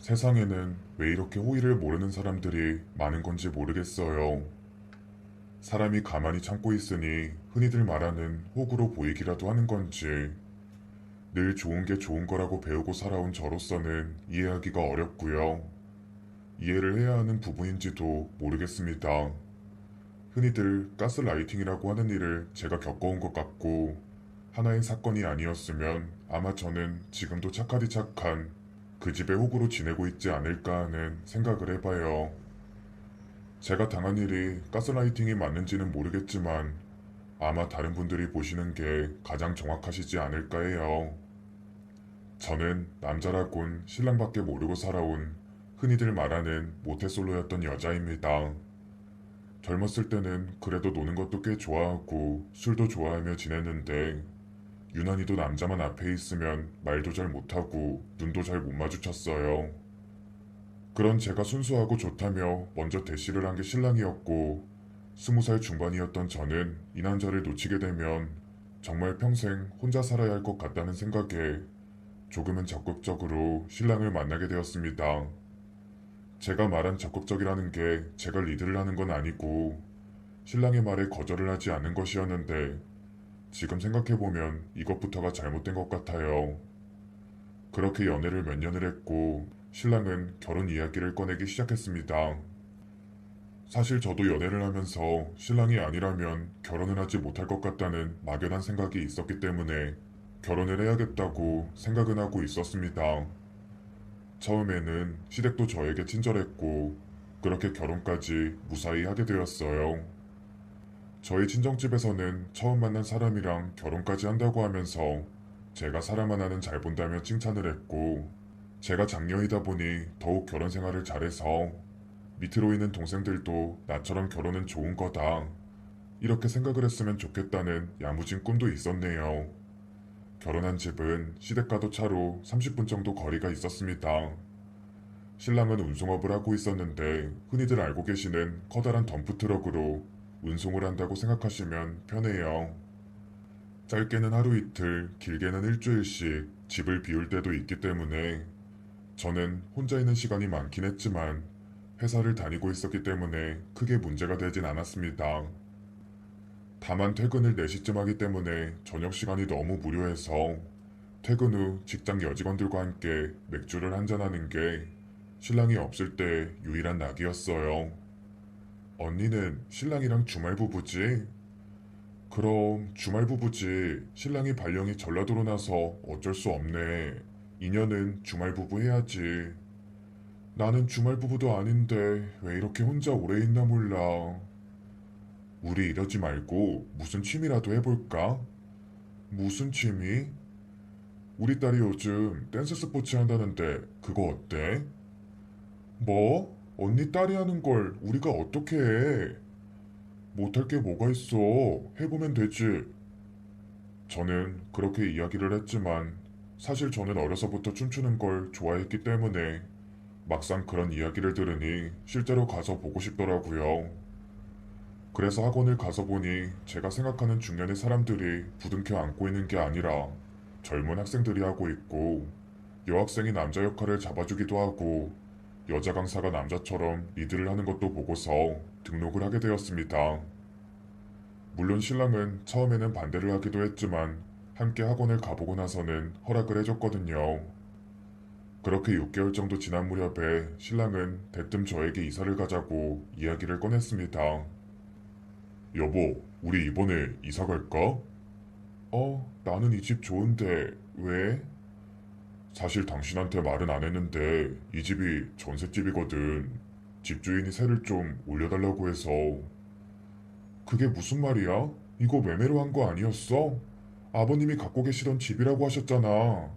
세상에는 왜 이렇게 호의를 모르는 사람들이 많은 건지 모르겠어요. 사람이 가만히 참고 있으니 흔히들 말하는 호구로 보이기라도 하는 건지 늘 좋은 게 좋은 거라고 배우고 살아온 저로서는 이해하기가 어렵고요. 이해를 해야 하는 부분인지도 모르겠습니다. 흔히들 가스라이팅이라고 하는 일을 제가 겪어온 것 같고 하나의 사건이 아니었으면 아마 저는 지금도 착하디 착한 그 집의 호구로 지내고 있지 않을까 하는 생각을 해봐요. 제가 당한 일이 가스라이팅이 맞는지는 모르겠지만 아마 다른 분들이 보시는 게 가장 정확하시지 않을까 해요. 저는 남자라곤 신랑밖에 모르고 살아온 흔히들 말하는 모태솔로였던 여자입니다. 젊었을 때는 그래도 노는 것도 꽤 좋아하고 술도 좋아하며 지냈는데 유난히도 남자만 앞에 있으면 말도 잘 못하고 눈도 잘 못 마주쳤어요. 그런 제가 순수하고 좋다며 먼저 대시를 한 게 신랑이었고 20살 중반이었던 저는 이 남자를 놓치게 되면 정말 평생 혼자 살아야 할 것 같다는 생각에 조금은 적극적으로 신랑을 만나게 되었습니다. 제가 말한 적극적이라는 게 제가 리드를 하는 건 아니고 신랑의 말에 거절을 하지 않는 것이었는데 지금 생각해보면 이것부터가 잘못된 것 같아요. 그렇게 연애를 몇 년을 했고 신랑은 결혼 이야기를 꺼내기 시작했습니다. 사실 저도 연애를 하면서 신랑이 아니라면 결혼을 하지 못할 것 같다는 막연한 생각이 있었기 때문에 결혼을 해야겠다고 생각은 하고 있었습니다. 처음에는 시댁도 저에게 친절했고 그렇게 결혼까지 무사히 하게 되었어요. 저희 친정집에서는 처음 만난 사람이랑 결혼까지 한다고 하면서 제가 사람 하나는 잘 본다며 칭찬을 했고 제가 장녀이다 보니 더욱 결혼 생활을 잘해서 밑으로 있는 동생들도 나처럼 결혼은 좋은 거다. 이렇게 생각을 했으면 좋겠다는 야무진 꿈도 있었네요. 결혼한 집은 시댁과도 차로 30분 정도 거리가 있었습니다. 신랑은 운송업을 하고 있었는데 흔히들 알고 계시는 커다란 덤프트럭으로 운송을 한다고 생각하시면 편해요. 짧게는 하루 이틀, 길게는 일주일씩 집을 비울 때도 있기 때문에 저는 혼자 있는 시간이 많긴 했지만 회사를 다니고 있었기 때문에 크게 문제가 되진 않았습니다. 다만 퇴근을 4시쯤 하기 때문에 저녁 시간이 너무 무료해서 퇴근 후 직장 여직원들과 함께 맥주를 한잔하는 게 신랑이 없을 때 유일한 낙이었어요. 언니는 신랑이랑 주말 부부지? 그럼 주말 부부지. 신랑이 발령이 전라도로 나서 어쩔 수 없네. 인연은 주말 부부 해야지. 나는 주말 부부도 아닌데 왜 이렇게 혼자 오래 있나 몰라. 우리 이러지 말고 무슨 취미라도 해볼까? 무슨 취미? 우리 딸이 요즘 댄스 스포츠 한다는데 그거 어때? 뭐? 언니 딸이 하는 걸 우리가 어떻게 해? 못할 게 뭐가 있어. 해보면 되지. 저는 그렇게 이야기를 했지만 사실 저는 어려서부터 춤추는 걸 좋아했기 때문에 막상 그런 이야기를 들으니 실제로 가서 보고 싶더라고요. 그래서 학원을 가서 보니 제가 생각하는 중년의 사람들이 부둥켜 안고 있는 게 아니라 젊은 학생들이 하고 있고 여학생이 남자 역할을 잡아주기도 하고 여자 강사가 남자처럼 리드를 하는 것도 보고서 등록을 하게 되었습니다. 물론 신랑은 처음에는 반대를 하기도 했지만 함께 학원을 가보고 나서는 허락을 해줬거든요. 그렇게 6개월 정도 지난 무렵에 신랑은 대뜸 저에게 이사를 가자고 이야기를 꺼냈습니다. 여보, 우리 이번에 이사 갈까? 나는 이 집 좋은데 왜? 사실 당신한테 말은 안 했는데 이 집이 전셋집이거든. 집주인이 세를 좀 올려달라고 해서. 그게 무슨 말이야? 이거 매매로 한 거 아니었어? 아버님이 갖고 계시던 집이라고 하셨잖아.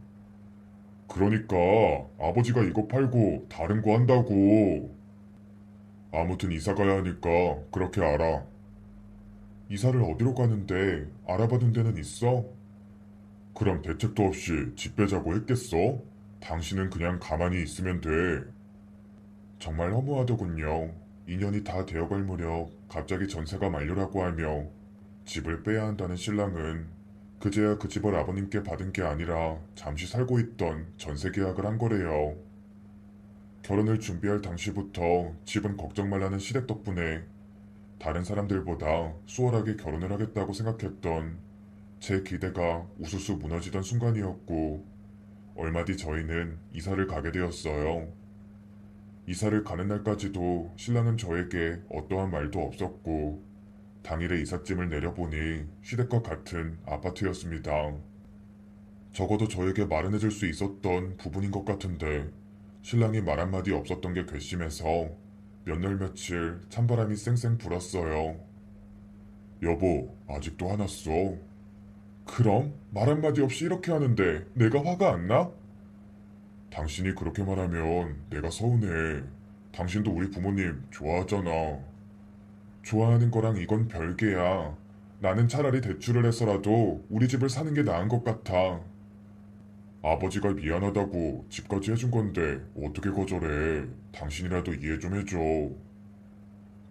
그러니까 아버지가 이거 팔고 다른 거 한다고. 아무튼 이사 가야 하니까 그렇게 알아. 이사를 어디로 가는데 알아받은 데는 있어? 그럼 대책도 없이 집 빼자고 했겠어? 당신은 그냥 가만히 있으면 돼. 정말 허무하더군요. 2년이 다 되어갈 무렵 갑자기 전세가 만료라고 하며 집을 빼야 한다는 신랑은 그제야 그 집을 아버님께 받은 게 아니라 잠시 살고 있던 전세 계약을 한 거래요. 결혼을 준비할 당시부터 집은 걱정 말라는 시댁 덕분에 다른 사람들보다 수월하게 결혼을 하겠다고 생각했던 제 기대가 우수수 무너지던 순간이었고, 얼마 뒤 저희는 이사를 가게 되었어요. 이사를 가는 날까지도 신랑은 저에게 어떠한 말도 없었고, 당일에 이삿짐을 내려보니 시댁과 같은 아파트였습니다. 적어도 저에게 말은 해줄 수 있었던 부분인 것 같은데, 신랑이 말 한마디 없었던 게 괘씸해서 몇 날 며칠 찬바람이 쌩쌩 불었어요. 여보, 아직도 화났어? 그럼 말 한마디 없이 이렇게 하는데 내가 화가 안 나? 당신이 그렇게 말하면 내가 서운해. 당신도 우리 부모님 좋아하잖아. 좋아하는 거랑 이건 별개야. 나는 차라리 대출을 해서라도 우리 집을 사는 게 나은 것 같아. 아버지가 미안하다고 집까지 해준 건데 어떻게 거절해. 당신이라도 이해 좀 해줘.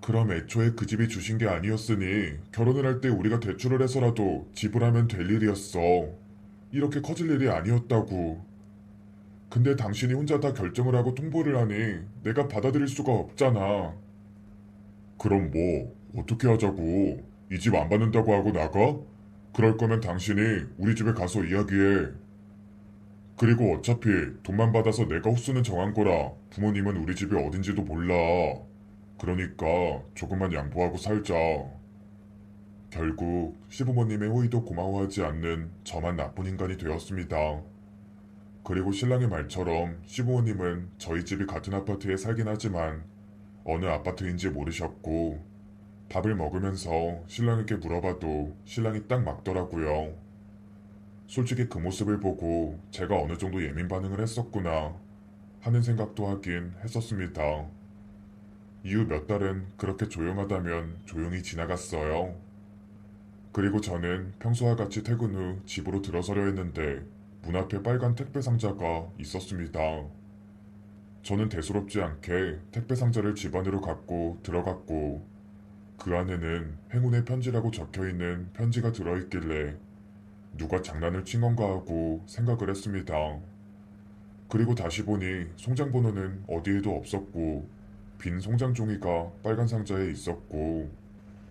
그럼 애초에 그 집이 주신 게 아니었으니 결혼을 할 때 우리가 대출을 해서라도 지불하면 될 일이었어. 이렇게 커질 일이 아니었다고. 근데 당신이 혼자 다 결정을 하고 통보를 하니 내가 받아들일 수가 없잖아. 그럼 뭐 어떻게 하자고? 이 집 안 받는다고 하고 나가? 그럴 거면 당신이 우리 집에 가서 이야기해. 그리고 어차피 돈만 받아서 내가 호수는 정한 거라 부모님은 우리 집이 어딘지도 몰라. 그러니까 조금만 양보하고 살자. 결국 시부모님의 호의도 고마워하지 않는 저만 나쁜 인간이 되었습니다. 그리고 신랑의 말처럼 시부모님은 저희 집이 같은 아파트에 살긴 하지만 어느 아파트인지 모르셨고, 밥을 먹으면서 신랑에게 물어봐도 신랑이 딱 막더라고요. 솔직히 그 모습을 보고 제가 어느 정도 예민 반응을 했었구나 하는 생각도 하긴 했었습니다. 이후 몇 달은 그렇게 조용하다면 조용히 지나갔어요. 그리고 저는 평소와 같이 퇴근 후 집으로 들어서려 했는데 문 앞에 빨간 택배 상자가 있었습니다. 저는 대수롭지 않게 택배 상자를 집 안으로 갖고 들어갔고, 그 안에는 행운의 편지라고 적혀 있는 편지가 들어있길래 누가 장난을 친 건가 하고 생각을 했습니다. 그리고 다시 보니 송장 번호는 어디에도 없었고, 빈 송장 종이가 빨간 상자에 있었고,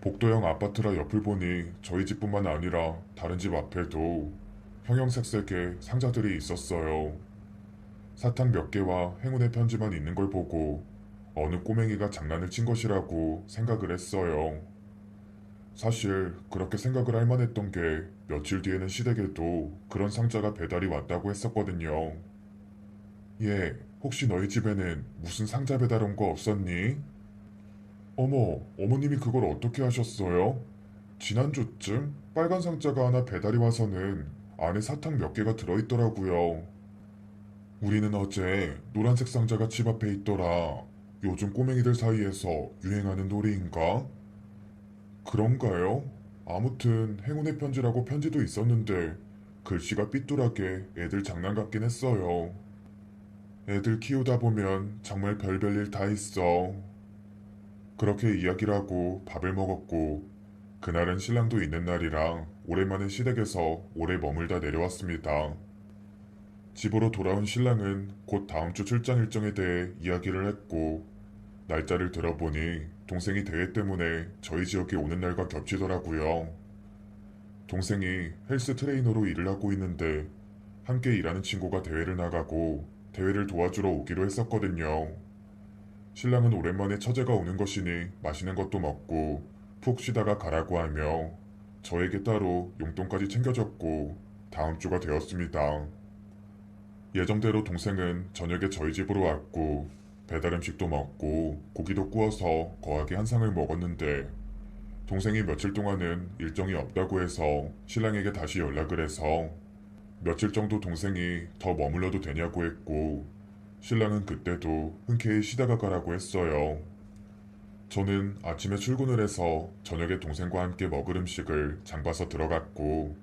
복도형 아파트라 옆을 보니 저희 집뿐만 아니라 다른 집 앞에도 형형색색의 상자들이 있었어요. 사탕 몇 개와 행운의 편지만 있는 걸 보고 어느 꼬맹이가 장난을 친 것이라고 생각을 했어요. 사실 그렇게 생각을 할 만했던 게 며칠 뒤에는 시댁에도 그런 상자가 배달이 왔다고 했었거든요. 얘, 혹시 너희 집에는 무슨 상자 배달 온 거 없었니? 어머, 어머님이 그걸 어떻게 하셨어요? 지난주쯤 빨간 상자가 하나 배달이 와서는 안에 사탕 몇 개가 들어있더라고요. 우리는 어제 노란색 상자가 집 앞에 있더라. 요즘 꼬맹이들 사이에서 유행하는 놀이인가? 그런가요? 아무튼 행운의 편지라고 편지도 있었는데 글씨가 삐뚤하게 애들 장난 같긴 했어요. 애들 키우다 보면 정말 별별 일 다 있어. 그렇게 이야기를 하고 밥을 먹었고, 그날은 신랑도 있는 날이라 오랜만에 시댁에서 오래 머물다 내려왔습니다. 집으로 돌아온 신랑은 곧 다음 주 출장 일정에 대해 이야기를 했고, 날짜를 들어보니 동생이 대회 때문에 저희 지역에 오는 날과 겹치더라고요. 동생이 헬스 트레이너로 일을 하고 있는데 함께 일하는 친구가 대회를 나가고 대회를 도와주러 오기로 했었거든요. 신랑은 오랜만에 처제가 오는 것이니 맛있는 것도 먹고 푹 쉬다가 가라고 하며 저에게 따로 용돈까지 챙겨줬고 다음 주가 되었습니다. 예정대로 동생은 저녁에 저희 집으로 왔고 배달 음식도 먹고 고기도 구워서 거하게 한 상을 먹었는데 동생이 며칠 동안은 일정이 없다고 해서 신랑에게 다시 연락을 해서 며칠 정도 동생이 더 머물러도 되냐고 했고 신랑은 그때도 흔쾌히 쉬다가 가라고 했어요. 저는 아침에 출근을 해서 저녁에 동생과 함께 먹을 음식을 장봐서 들어갔고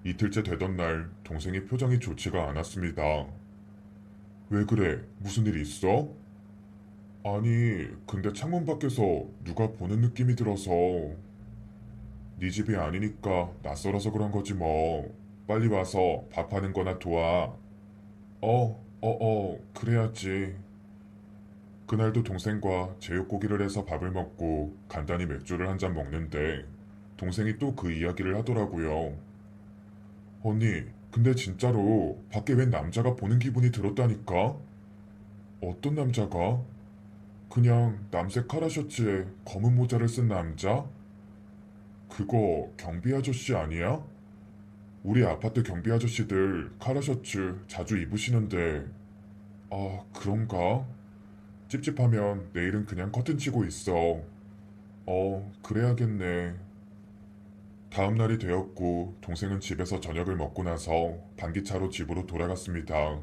이틀째 되던 날 동생의 표정이 좋지가 않았습니다. 왜 그래? 무슨 일 있어? 아니, 근데 창문 밖에서 누가 보는 느낌이 들어서. 네 집이 아니니까 낯설어서 그런 거지 뭐. 빨리 와서 밥하는 거나 도와. 그래야지. 그날도 동생과 제육고기를 해서 밥을 먹고 간단히 맥주를 한 잔 먹는데 동생이 또 그 이야기를 하더라고요. 언니, 근데 진짜로 밖에 웬 남자가 보는 기분이 들었다니까? 어떤 남자가? 그냥 남색 카라 셔츠에 검은 모자를 쓴 남자? 그거 경비 아저씨 아니야? 우리 아파트 경비 아저씨들 카라 셔츠 자주 입으시는데, 아, 그런가? 찝찝하면 내일은 그냥 커튼 치고 있어. 그래야겠네. 다음 날이 되었고 동생은 집에서 저녁을 먹고 나서 반기차로 집으로 돌아갔습니다.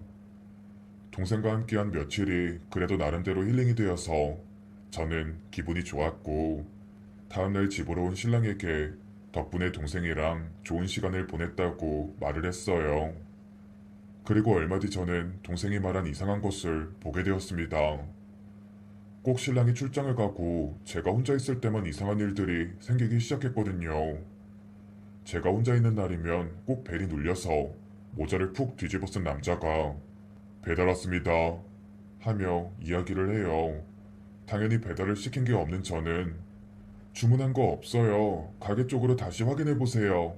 동생과 함께한 며칠이 그래도 나름대로 힐링이 되어서 저는 기분이 좋았고 다음날 집으로 온 신랑에게 덕분에 동생이랑 좋은 시간을 보냈다고 말을 했어요. 그리고 얼마 뒤 저는 동생이 말한 이상한 것을 보게 되었습니다. 꼭 신랑이 출장을 가고 제가 혼자 있을 때만 이상한 일들이 생기기 시작했거든요. 제가 혼자 있는 날이면 꼭 벨이 눌려서 모자를 푹 뒤집어 쓴 남자가 배달 왔습니다 하며 이야기를 해요. 당연히 배달을 시킨 게 없는 저는 주문한 거 없어요. 가게 쪽으로 다시 확인해 보세요.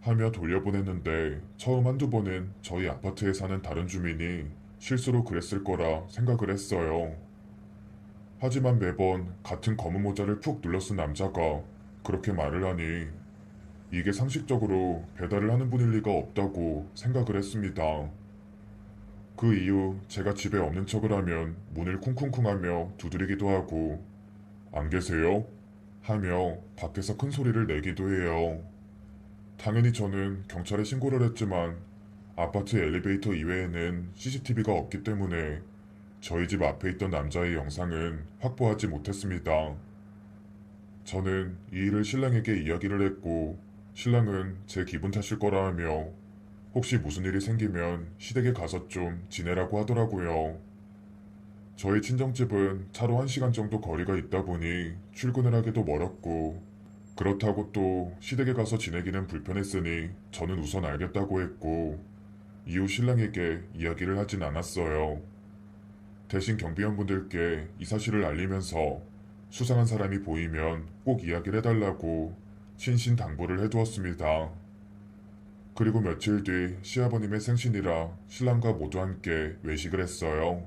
하며 돌려보냈는데 처음 한두 번은 저희 아파트에 사는 다른 주민이 실수로 그랬을 거라 생각을 했어요. 하지만 매번 같은 검은 모자를 푹 눌러 쓴 남자가 그렇게 말을 하니 이게 상식적으로 배달을 하는 분일 리가 없다고 생각을 했습니다. 그 이후 제가 집에 없는 척을 하면 문을 쿵쿵쿵 하며 두드리기도 하고 안 계세요? 하며 밖에서 큰 소리를 내기도 해요. 당연히 저는 경찰에 신고를 했지만 아파트 엘리베이터 이외에는 CCTV가 없기 때문에 저희 집 앞에 있던 남자의 영상은 확보하지 못했습니다. 저는 이 일을 신랑에게 이야기를 했고 신랑은 제 기분 탓일 거라 하며 혹시 무슨 일이 생기면 시댁에 가서 좀 지내라고 하더라고요. 저희 친정집은 차로 1시간 정도 거리가 있다 보니 출근을 하기도 멀었고 그렇다고 또 시댁에 가서 지내기는 불편했으니 저는 우선 알겠다고 했고 이후 신랑에게 이야기를 하진 않았어요. 대신 경비원분들께 이 사실을 알리면서 수상한 사람이 보이면 꼭 이야기를 해달라고 신신당부를 해두었습니다. 그리고 며칠 뒤 시아버님의 생신이라 신랑과 모두 함께 외식을 했어요.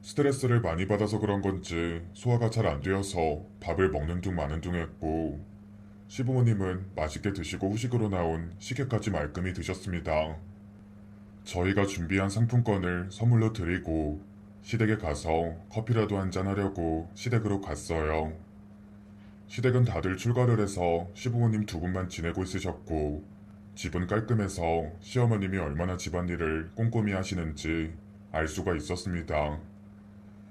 스트레스를 많이 받아서 그런 건지 소화가 잘 안 되어서 밥을 먹는 둥 마는 둥 했고 시부모님은 맛있게 드시고 후식으로 나온 식혜까지 말끔히 드셨습니다. 저희가 준비한 상품권을 선물로 드리고 시댁에 가서 커피라도 한잔 하려고 시댁으로 갔어요. 시댁은 다들 출가를 해서 시부모님 두 분만 지내고 있으셨고 집은 깔끔해서 시어머님이 얼마나 집안일을 꼼꼼히 하시는지 알 수가 있었습니다.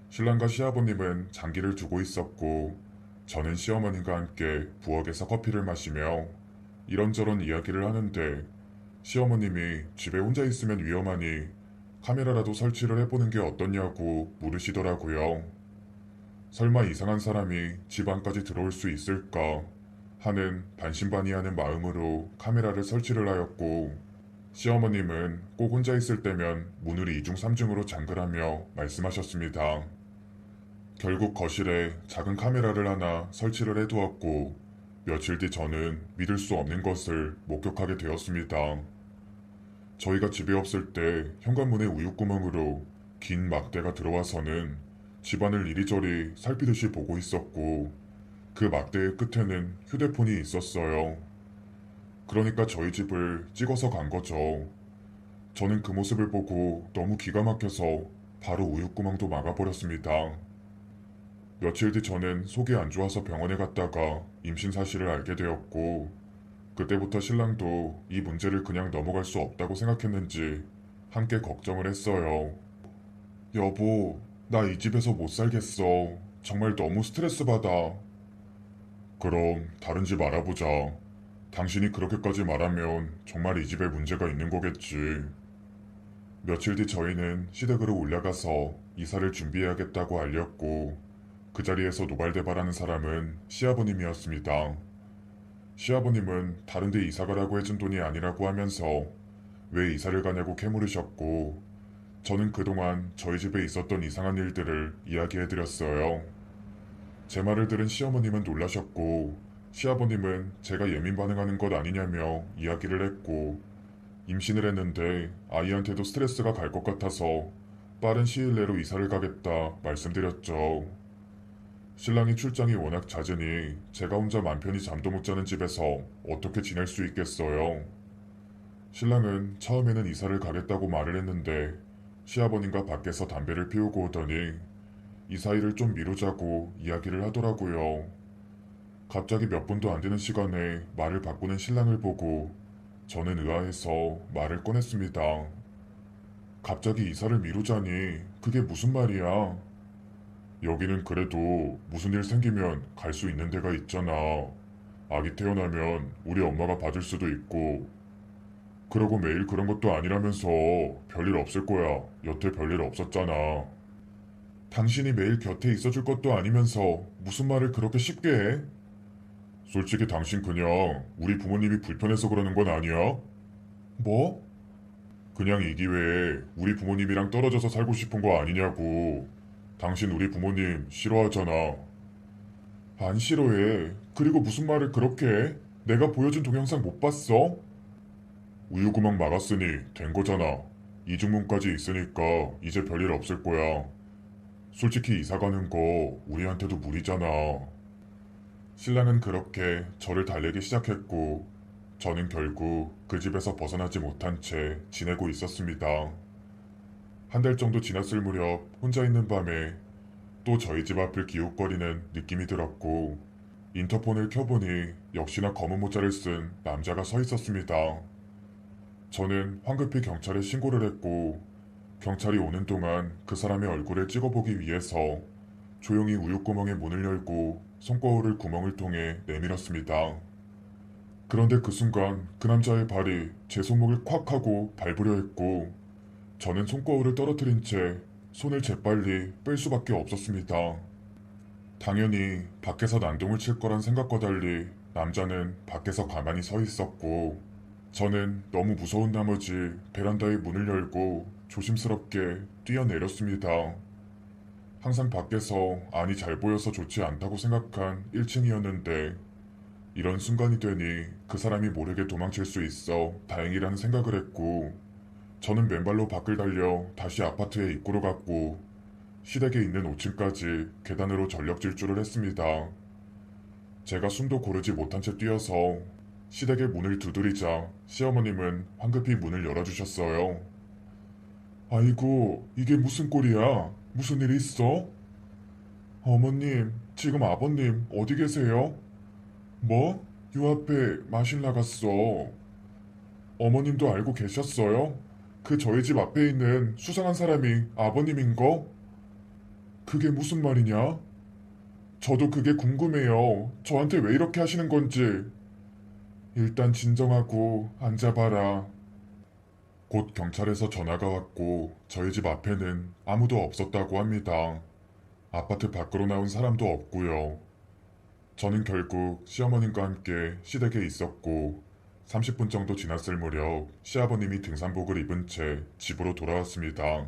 신랑과 시아버님은 장기를 두고 있었고 저는 시어머님과 함께 부엌에서 커피를 마시며 이런저런 이야기를 하는데 시어머님이 집에 혼자 있으면 위험하니 카메라라도 설치를 해보는 게 어떠냐고 물으시더라고요. 설마 이상한 사람이 집 안까지 들어올 수 있을까 하는 반신반의하는 마음으로 카메라를 설치를 하였고 시어머님은 꼭 혼자 있을 때면 문을 2중 3중으로 잠그라며 말씀하셨습니다. 결국 거실에 작은 카메라를 하나 설치를 해두었고 며칠 뒤 저는 믿을 수 없는 것을 목격하게 되었습니다. 저희가 집에 없을 때 현관문의 우유구멍으로 긴 막대가 들어와서는 집안을 이리저리 살피듯이 보고 있었고 그 막대의 끝에는 휴대폰이 있었어요. 그러니까 저희 집을 찍어서 간 거죠. 저는 그 모습을 보고 너무 기가 막혀서 바로 우유구멍도 막아버렸습니다. 며칠 뒤 저는 속이 안 좋아서 병원에 갔다가 임신 사실을 알게 되었고 그때부터 신랑도 이 문제를 그냥 넘어갈 수 없다고 생각했는지 함께 걱정을 했어요. 여보, 나 이 집에서 못 살겠어. 정말 너무 스트레스 받아. 그럼 다른 집 알아보자. 당신이 그렇게까지 말하면 정말 이 집에 문제가 있는 거겠지. 며칠 뒤 저희는 시댁으로 올라가서 이사를 준비해야겠다고 알렸고 그 자리에서 노발대발하는 사람은 시아버님이었습니다. 시아버님은 다른 데 이사 가라고 해준 돈이 아니라고 하면서 왜 이사를 가냐고 캐물으셨고 저는 그동안 저희 집에 있었던 이상한 일들을 이야기해드렸어요. 제 말을 들은 시어머님은 놀라셨고, 시아버님은 제가 예민 반응하는 것 아니냐며 이야기를 했고, 임신을 했는데 아이한테도 스트레스가 갈 것 같아서 빠른 시일 내로 이사를 가겠다 말씀드렸죠. 신랑이 출장이 워낙 잦으니 제가 혼자 맘 편히 잠도 못 자는 집에서 어떻게 지낼 수 있겠어요. 신랑은 처음에는 이사를 가겠다고 말을 했는데 시아버님과 밖에서 담배를 피우고 오더니 이사 일을 좀 미루자고 이야기를 하더라고요. 갑자기 몇 분도 안 되는 시간에 말을 바꾸는 신랑을 보고 저는 의아해서 말을 꺼냈습니다. 갑자기 이사를 미루자니 그게 무슨 말이야? 여기는 그래도 무슨 일 생기면 갈 수 있는 데가 있잖아. 아기 태어나면 우리 엄마가 봐줄 수도 있고. 그러고 매일 그런 것도 아니라면서 별일 없을 거야. 여태 별일 없었잖아. 당신이 매일 곁에 있어줄 것도 아니면서 무슨 말을 그렇게 쉽게 해? 솔직히 당신 그냥 우리 부모님이 불편해서 그러는 건 아니야? 뭐? 그냥 이 기회에 우리 부모님이랑 떨어져서 살고 싶은 거 아니냐고. 당신 우리 부모님 싫어하잖아. 안 싫어해. 그리고 무슨 말을 그렇게 해? 내가 보여준 동영상 못 봤어? 우유구멍 막았으니 된 거잖아. 이중문까지 있으니까 이제 별일 없을 거야. 솔직히 이사 가는 거 우리한테도 무리잖아. 신랑은 그렇게 저를 달래기 시작했고 저는 결국 그 집에서 벗어나지 못한 채 지내고 있었습니다. 한 달 정도 지났을 무렵 혼자 있는 밤에 또 저희 집 앞을 기웃거리는 느낌이 들었고 인터폰을 켜보니 역시나 검은 모자를 쓴 남자가 서 있었습니다. 저는 황급히 경찰에 신고를 했고 경찰이 오는 동안 그 사람의 얼굴을 찍어보기 위해서 조용히 우유구멍에 문을 열고 손거울을 구멍을 통해 내밀었습니다. 그런데 그 순간 그 남자의 발이 제 손목을 콱 하고 밟으려 했고 저는 손거울을 떨어뜨린 채 손을 재빨리 뺄 수밖에 없었습니다. 당연히 밖에서 난동을 칠 거란 생각과 달리 남자는 밖에서 가만히 서 있었고 저는 너무 무서운 나머지 베란다의 문을 열고 조심스럽게 뛰어내렸습니다. 항상 밖에서 안이 잘 보여서 좋지 않다고 생각한 1층이었는데 이런 순간이 되니 그 사람이 모르게 도망칠 수 있어 다행이라는 생각을 했고 저는 맨발로 밖을 달려 다시 아파트에 입구로 갔고 시댁에 있는 5층까지 계단으로 전력 질주를 했습니다. 제가 숨도 고르지 못한 채 뛰어서 시댁의 문을 두드리자 시어머님은 황급히 문을 열어주셨어요. 아이고, 이게 무슨 꼴이야? 무슨 일 있어? 어머님, 지금 아버님 어디 계세요? 뭐? 요 앞에 마실 나갔어. 어머님도 알고 계셨어요? 그 저희 집 앞에 있는 수상한 사람이 아버님인 거? 그게 무슨 말이냐? 저도 그게 궁금해요. 저한테 왜 이렇게 하시는 건지. 일단 진정하고 앉아봐라. 곧 경찰에서 전화가 왔고 저희 집 앞에는 아무도 없었다고 합니다. 아파트 밖으로 나온 사람도 없고요. 저는 결국 시어머님과 함께 시댁에 있었고 30분 정도 지났을 무렵 시아버님이 등산복을 입은 채 집으로 돌아왔습니다.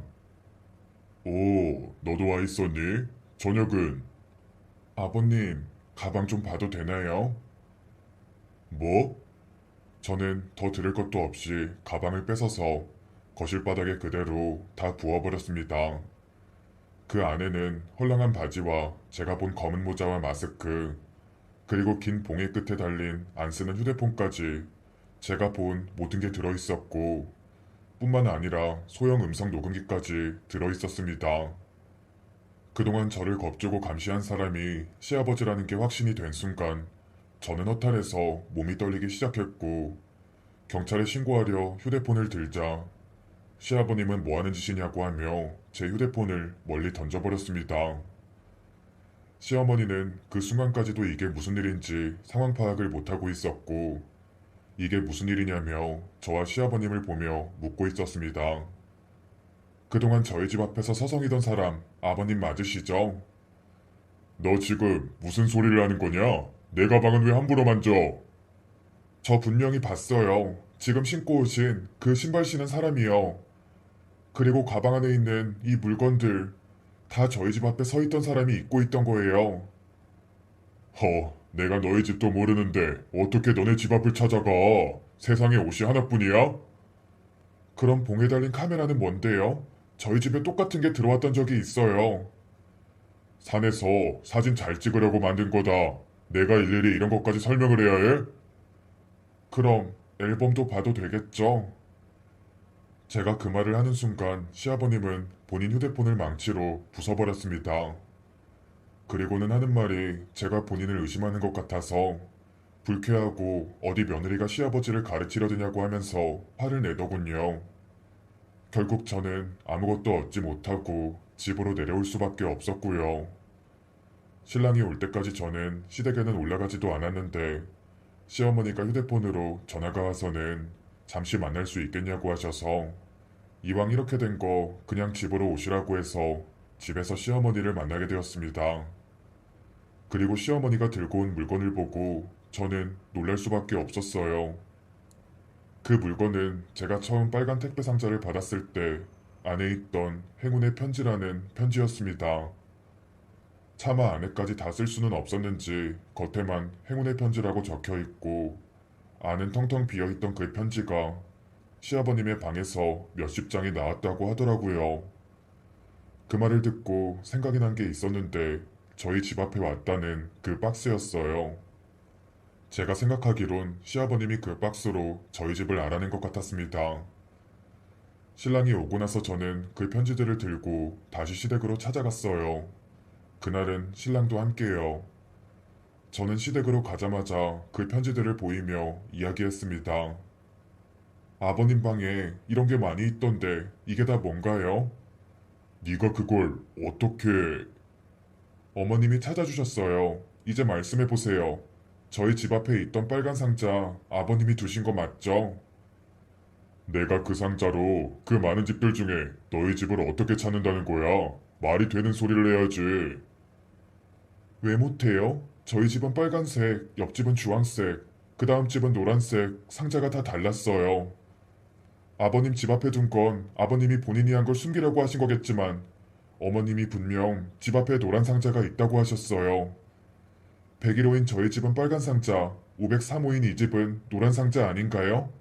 오, 너도 와 있었니? 저녁은? 아버님, 가방 좀 봐도 되나요? 뭐? 저는 더 들을 것도 없이 가방을 뺏어서 거실 바닥에 그대로 다 부어버렸습니다. 그 안에는 헐렁한 바지와 제가 본 검은 모자와 마스크, 그리고 긴 봉의 끝에 달린 안 쓰는 휴대폰까지 제가 본 모든 게 들어있었고, 뿐만 아니라 소형 음성 녹음기까지 들어있었습니다. 그동안 저를 겁주고 감시한 사람이 시아버지라는 게 확신이 된 순간 저는 허탈해서 몸이 떨리기 시작했고 경찰에 신고하려 휴대폰을 들자 시아버님은 뭐 하는 짓이냐고 하며 제 휴대폰을 멀리 던져버렸습니다. 시어머니는 그 순간까지도 이게 무슨 일인지 상황 파악을 못하고 있었고 이게 무슨 일이냐며 저와 시아버님을 보며 묻고 있었습니다. 그동안 저희 집 앞에서 서성이던 사람 아버님 맞으시죠? 너 지금 무슨 소리를 하는 거냐? 내 가방은 왜 함부로 만져? 저 분명히 봤어요. 지금 신고 오신 그 신발 신은 사람이요. 그리고 가방 안에 있는 이 물건들 다 저희 집 앞에 서 있던 사람이 입고 있던 거예요. 내가 너희 집도 모르는데 어떻게 너네 집 앞을 찾아가? 세상에 옷이 하나뿐이야? 그럼 봉에 달린 카메라는 뭔데요? 저희 집에 똑같은 게 들어왔던 적이 있어요. 산에서 사진 잘 찍으려고 만든 거다. 내가 일일이 이런 것까지 설명을 해야 해? 그럼 앨범도 봐도 되겠죠? 제가 그 말을 하는 순간 시아버님은 본인 휴대폰을 망치로 부숴버렸습니다. 그리고는 하는 말이 제가 본인을 의심하는 것 같아서 불쾌하고 어디 며느리가 시아버지를 가르치려 드냐고 하면서 화를 내더군요. 결국 저는 아무것도 얻지 못하고 집으로 내려올 수밖에 없었고요. 신랑이 올 때까지 저는 시댁에는 올라가지도 않았는데 시어머니가 휴대폰으로 전화가 와서는 잠시 만날 수 있겠냐고 하셔서 이왕 이렇게 된 거 그냥 집으로 오시라고 해서 집에서 시어머니를 만나게 되었습니다. 그리고 시어머니가 들고 온 물건을 보고 저는 놀랄 수밖에 없었어요. 그 물건은 제가 처음 빨간 택배 상자를 받았을 때 안에 있던 행운의 편지라는 편지였습니다. 차마 안에까지 다 쓸 수는 없었는지 겉에만 행운의 편지라고 적혀 있고 안은 텅텅 비어 있던 그 편지가 시아버님의 방에서 몇십 장이 나왔다고 하더라고요. 그 말을 듣고 생각이 난 게 있었는데 저희 집 앞에 왔다는 그 박스였어요. 제가 생각하기론 시아버님이 그 박스로 저희 집을 알아낸 것 같았습니다. 신랑이 오고 나서 저는 그 편지들을 들고 다시 시댁으로 찾아갔어요. 그날은 신랑도 함께요. 저는 시댁으로 가자마자 그 편지들을 보이며 이야기했습니다. 아버님 방에 이런 게 많이 있던데 이게 다 뭔가요? 네가 그걸 어떻게... 어머님이 찾아주셨어요. 이제 말씀해보세요. 저희 집 앞에 있던 빨간 상자 아버님이 두신 거 맞죠? 내가 그 상자로 그 많은 집들 중에 너희 집을 어떻게 찾는다는 거야? 말이 되는 소리를 해야지. 왜 못해요? 저희 집은 빨간색, 옆집은 주황색, 그 다음 집은 노란색, 상자가 다 달랐어요. 아버님 집 앞에 둔 건 아버님이 본인이 한 걸 숨기려고 하신 거겠지만 어머님이 분명 집 앞에 노란 상자가 있다고 하셨어요. 101호인 저희 집은 빨간 상자, 503호인 이 집은 노란 상자 아닌가요?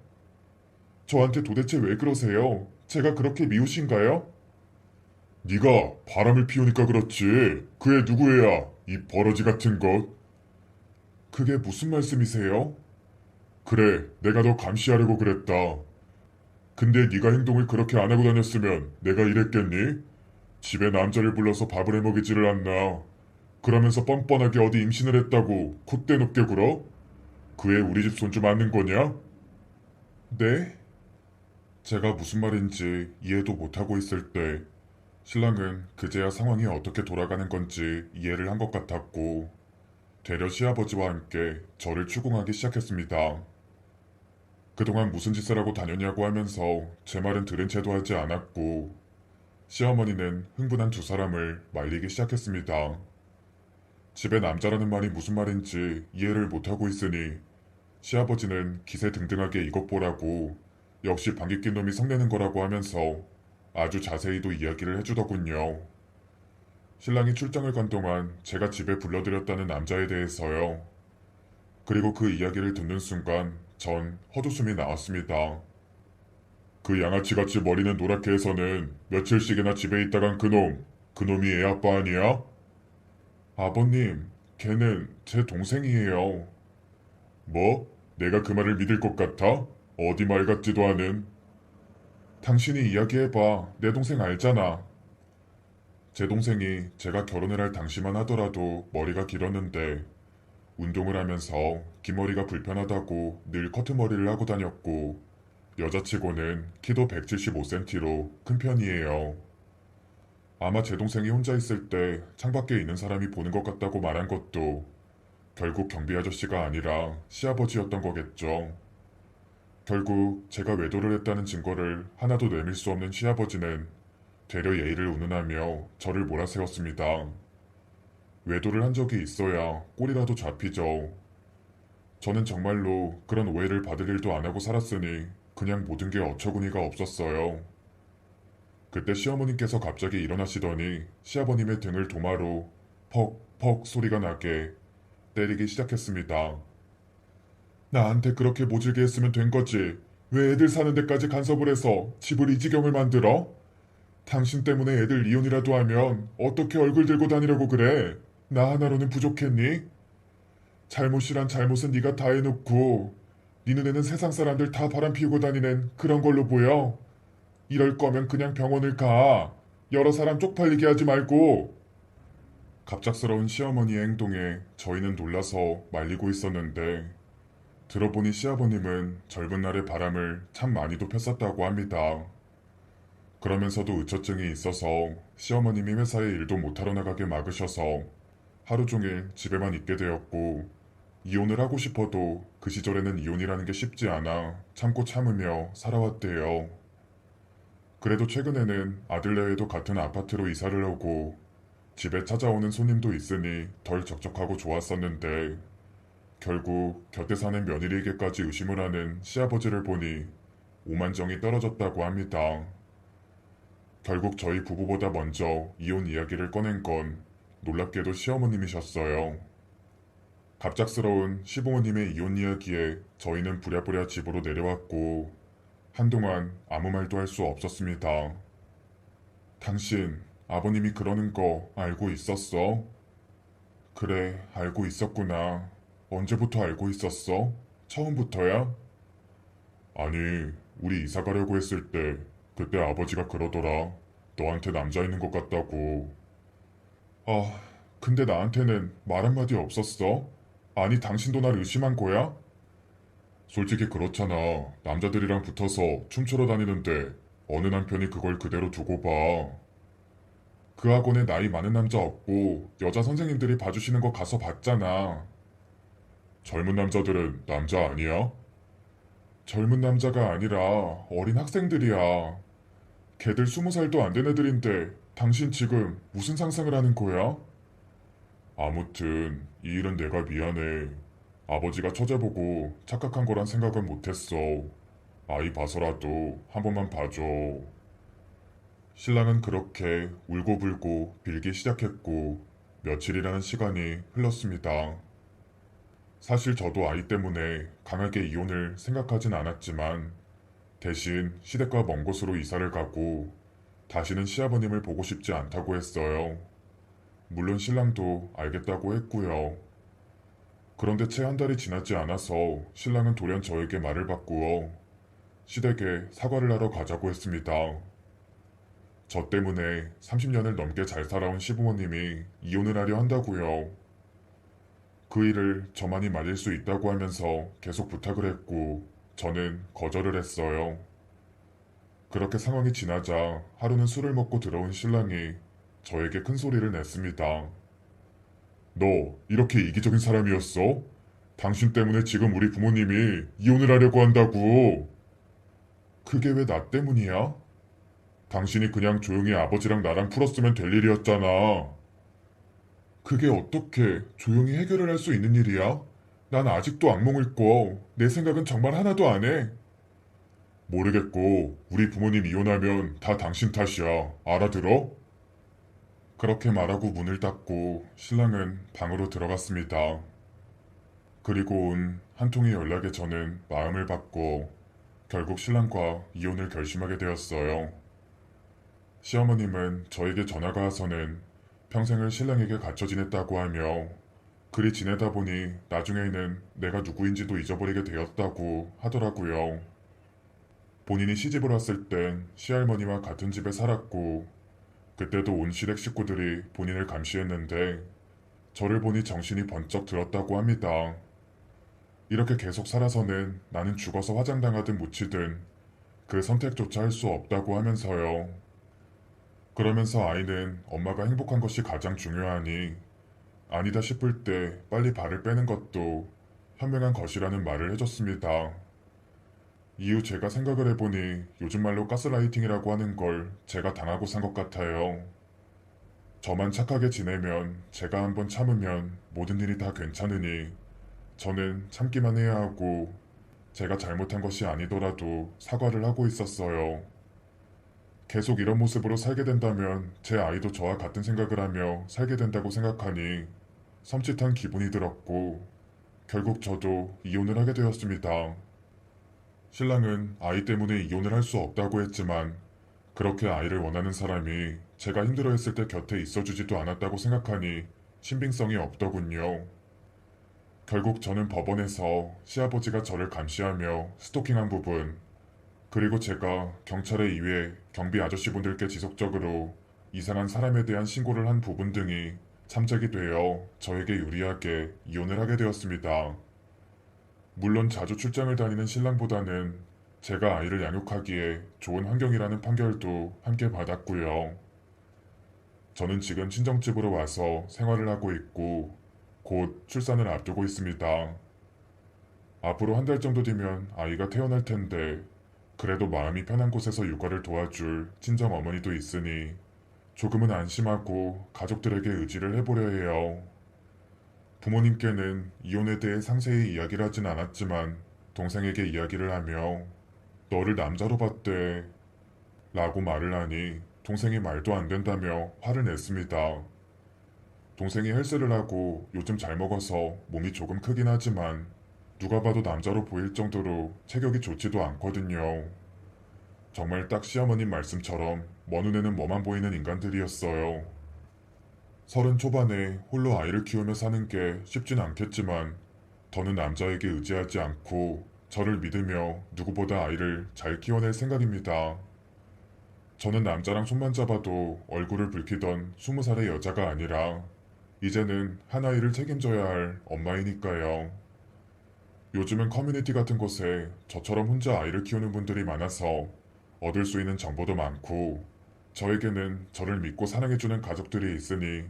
저한테 도대체 왜 그러세요? 제가 그렇게 미우신가요? 네가 바람을 피우니까 그렇지. 그 애 누구 애야? 이 버러지 같은 것. 그게 무슨 말씀이세요? 그래, 내가 너 감시하려고 그랬다. 근데 네가 행동을 그렇게 안 하고 다녔으면 내가 이랬겠니? 집에 남자를 불러서 밥을 해먹이지를 않나. 그러면서 뻔뻔하게 어디 임신을 했다고 콧대 높게 굴어? 그 애 우리 집 손주 맞는 거냐? 네? 제가 무슨 말인지 이해도 못하고 있을 때 신랑은 그제야 상황이 어떻게 돌아가는 건지 이해를 한 것 같았고 되려 시아버지와 함께 저를 추궁하기 시작했습니다. 그동안 무슨 짓을 하고 다녔냐고 하면서 제 말은 들은 채도 하지 않았고 시어머니는 흥분한 두 사람을 말리기 시작했습니다. 집에 남자라는 말이 무슨 말인지 이해를 못하고 있으니 시아버지는 기세등등하게 이것 보라고 역시 방귀 낀 놈이 성내는 거라고 하면서 아주 자세히도 이야기를 해주더군요. 신랑이 출장을 간 동안 제가 집에 불러들였다는 남자에 대해서요. 그리고 그 이야기를 듣는 순간 전 헛웃음이 나왔습니다. 그 양아치같이 머리는 노랗게 해서는 며칠씩이나 집에 있다간 그놈이 애 아빠 아니야? 아버님, 걔는 제 동생이에요. 뭐? 내가 그 말을 믿을 것 같아? 어디 말 같지도 않은. 당신이 이야기해봐. 내 동생 알잖아. 제 동생이 제가 결혼을 할 당시만 하더라도 머리가 길었는데 운동을 하면서 긴 머리가 불편하다고 늘 커트머리를 하고 다녔고 여자치고는 키도 175cm로 큰 편이에요. 아마 제 동생이 혼자 있을 때 창밖에 있는 사람이 보는 것 같다고 말한 것도 결국 경비 아저씨가 아니라 시아버지였던 거겠죠. 결국 제가 외도를 했다는 증거를 하나도 내밀 수 없는 시아버지는 되려 예의를 운운하며 저를 몰아세웠습니다. 외도를 한 적이 있어야 꼴이라도 잡히죠. 저는 정말로 그런 오해를 받을 일도 안 하고 살았으니 그냥 모든 게 어처구니가 없었어요. 그때 시어머님께서 갑자기 일어나시더니 시아버님의 등을 도마로 퍽퍽 소리가 나게 때리기 시작했습니다. 나한테 그렇게 모질게 했으면 된 거지. 왜 애들 사는 데까지 간섭을 해서 집을 이 지경을 만들어? 당신 때문에 애들 이혼이라도 하면 어떻게 얼굴 들고 다니려고 그래? 나 하나로는 부족했니? 잘못이란 잘못은 네가 다 해놓고 네 눈에는 세상 사람들 다 바람 피우고 다니는 그런 걸로 보여? 이럴 거면 그냥 병원을 가. 여러 사람 쪽팔리게 하지 말고. 갑작스러운 시어머니의 행동에 저희는 놀라서 말리고 있었는데 들어보니 시아버님은 젊은 날의 바람을 참 많이도 폈었다고 합니다. 그러면서도 의처증이 있어서 시어머님이 회사에 일도 못하러 나가게 막으셔서 하루 종일 집에만 있게 되었고 이혼을 하고 싶어도 그 시절에는 이혼이라는 게 쉽지 않아 참고 참으며 살아왔대요. 그래도 최근에는 아들네에도 같은 아파트로 이사를 오고 집에 찾아오는 손님도 있으니 덜 적적하고 좋았었는데 결국 곁에 사는 며느리에게까지 의심을 하는 시아버지를 보니 오만정이 떨어졌다고 합니다. 결국 저희 부부보다 먼저 이혼 이야기를 꺼낸 건 놀랍게도 시어머님이셨어요. 갑작스러운 시부모님의 이혼 이야기에 저희는 부랴부랴 집으로 내려왔고 한동안 아무 말도 할 수 없었습니다. 당신 아버님이 그러는 거 알고 있었어? 그래, 알고 있었구나. 언제부터 알고 있었어? 처음부터야? 아니, 우리 이사 가려고 했을 때 그때 아버지가 그러더라. 너한테 남자 있는 것 같다고. 아, 근데 나한테는 말 한마디 없었어? 아니, 당신도 날 의심한 거야? 솔직히 그렇잖아. 남자들이랑 붙어서 춤추러 다니는데 어느 남편이 그걸 그대로 두고 봐. 그 학원에 나이 많은 남자 없고 여자 선생님들이 봐주시는 거 가서 봤잖아. 젊은 남자들은 남자 아니야? 젊은 남자가 아니라 어린 학생들이야. 걔들 20살도 안 된 애들인데 당신 지금 무슨 상상을 하는 거야? 아무튼 이 일은 내가 미안해. 아버지가 처제 보고 착각한 거란 생각은 못했어. 아이 봐서라도 한 번만 봐줘. 신랑은 그렇게 울고불고 빌기 시작했고 며칠이라는 시간이 흘렀습니다. 사실 저도 아이 때문에 강하게 이혼을 생각하진 않았지만 대신 시댁과 먼 곳으로 이사를 가고 다시는 시아버님을 보고 싶지 않다고 했어요. 물론 신랑도 알겠다고 했고요. 그런데 채 한 달이 지나지 않아서 신랑은 돌연 저에게 말을 바꾸어 시댁에 사과를 하러 가자고 했습니다. 저 때문에 30년을 넘게 잘 살아온 시부모님이 이혼을 하려 한다고요. 그 일을 저만이 말릴 수 있다고 하면서 계속 부탁을 했고 저는 거절을 했어요. 그렇게 상황이 지나자 하루는 술을 먹고 들어온 신랑이 저에게 큰 소리를 냈습니다. 너 이렇게 이기적인 사람이었어? 당신 때문에 지금 우리 부모님이 이혼을 하려고 한다고. 그게 왜 나 때문이야? 당신이 그냥 조용히 아버지랑 나랑 풀었으면 될 일이었잖아. 그게 어떻게 조용히 해결을 할 수 있는 일이야? 난 아직도 악몽을 꿔. 내 생각은 정말 하나도 안 해. 모르겠고 우리 부모님 이혼하면 다 당신 탓이야. 알아들어? 그렇게 말하고 문을 닫고 신랑은 방으로 들어갔습니다. 그리고 온 한 통의 연락에 저는 마음을 받고 결국 신랑과 이혼을 결심하게 되었어요. 시어머님은 저에게 전화가 와서는 평생을 신랑에게 갇혀 지냈다고 하며 그리 지내다 보니 나중에는 내가 누구인지도 잊어버리게 되었다고 하더라고요. 본인이 시집을 왔을 땐 시할머니와 같은 집에 살았고 그때도 온 시댁 식구들이 본인을 감시했는데 저를 보니 정신이 번쩍 들었다고 합니다. 이렇게 계속 살아서는 나는 죽어서 화장당하든 묻히든 그 선택조차 할 수 없다고 하면서요. 그러면서 아이는 엄마가 행복한 것이 가장 중요하니 아니다 싶을 때 빨리 발을 빼는 것도 현명한 것이라는 말을 해줬습니다. 이후 제가 생각을 해보니 요즘 말로 가스라이팅이라고 하는 걸 제가 당하고 산 것 같아요. 저만 착하게 지내면 제가 한번 참으면 모든 일이 다 괜찮으니 저는 참기만 해야 하고 제가 잘못한 것이 아니더라도 사과를 하고 있었어요. 계속 이런 모습으로 살게 된다면 제 아이도 저와 같은 생각을 하며 살게 된다고 생각하니 섬찟한 기분이 들었고 결국 저도 이혼을 하게 되었습니다. 신랑은 아이 때문에 이혼을 할 수 없다고 했지만 그렇게 아이를 원하는 사람이 제가 힘들어했을 때 곁에 있어주지도 않았다고 생각하니 신빙성이 없더군요. 결국 저는 법원에서 시아버지가 저를 감시하며 스토킹한 부분, 그리고 제가 경찰에 의해 경비 아저씨분들께 지속적으로 이상한 사람에 대한 신고를 한 부분 등이 참작이 되어 저에게 유리하게 이혼을 하게 되었습니다. 물론 자주 출장을 다니는 신랑보다는 제가 아이를 양육하기에 좋은 환경이라는 판결도 함께 받았고요. 저는 지금 친정집으로 와서 생활을 하고 있고 곧 출산을 앞두고 있습니다. 앞으로 한 달 정도 뒤면 아이가 태어날 텐데 그래도 마음이 편한 곳에서 육아를 도와줄 친정 어머니도 있으니 조금은 안심하고 가족들에게 의지를 해보려 해요. 부모님께는 이혼에 대해 상세히 이야기를 하진 않았지만 동생에게 이야기를 하며 너를 남자로 봤대 라고 말을 하니 동생이 말도 안 된다며 화를 냈습니다. 동생이 헬스를 하고 요즘 잘 먹어서 몸이 조금 크긴 하지만 누가 봐도 남자로 보일 정도로 체격이 좋지도 않거든요. 정말 딱 시어머님 말씀처럼 먼 눈에는 뭐만 보이는 인간들이었어요. 30 초반에 홀로 아이를 키우며 사는 게 쉽진 않겠지만 더는 남자에게 의지하지 않고 저를 믿으며 누구보다 아이를 잘 키워낼 생각입니다. 저는 남자랑 손만 잡아도 얼굴을 붉히던 20살의 여자가 아니라 이제는 한 아이를 책임져야 할 엄마이니까요. 요즘은 커뮤니티 같은 곳에 저처럼 혼자 아이를 키우는 분들이 많아서 얻을 수 있는 정보도 많고 저에게는 저를 믿고 사랑해주는 가족들이 있으니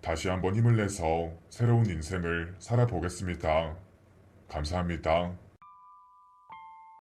다시 한번 힘을 내서 새로운 인생을 살아보겠습니다. 감사합니다.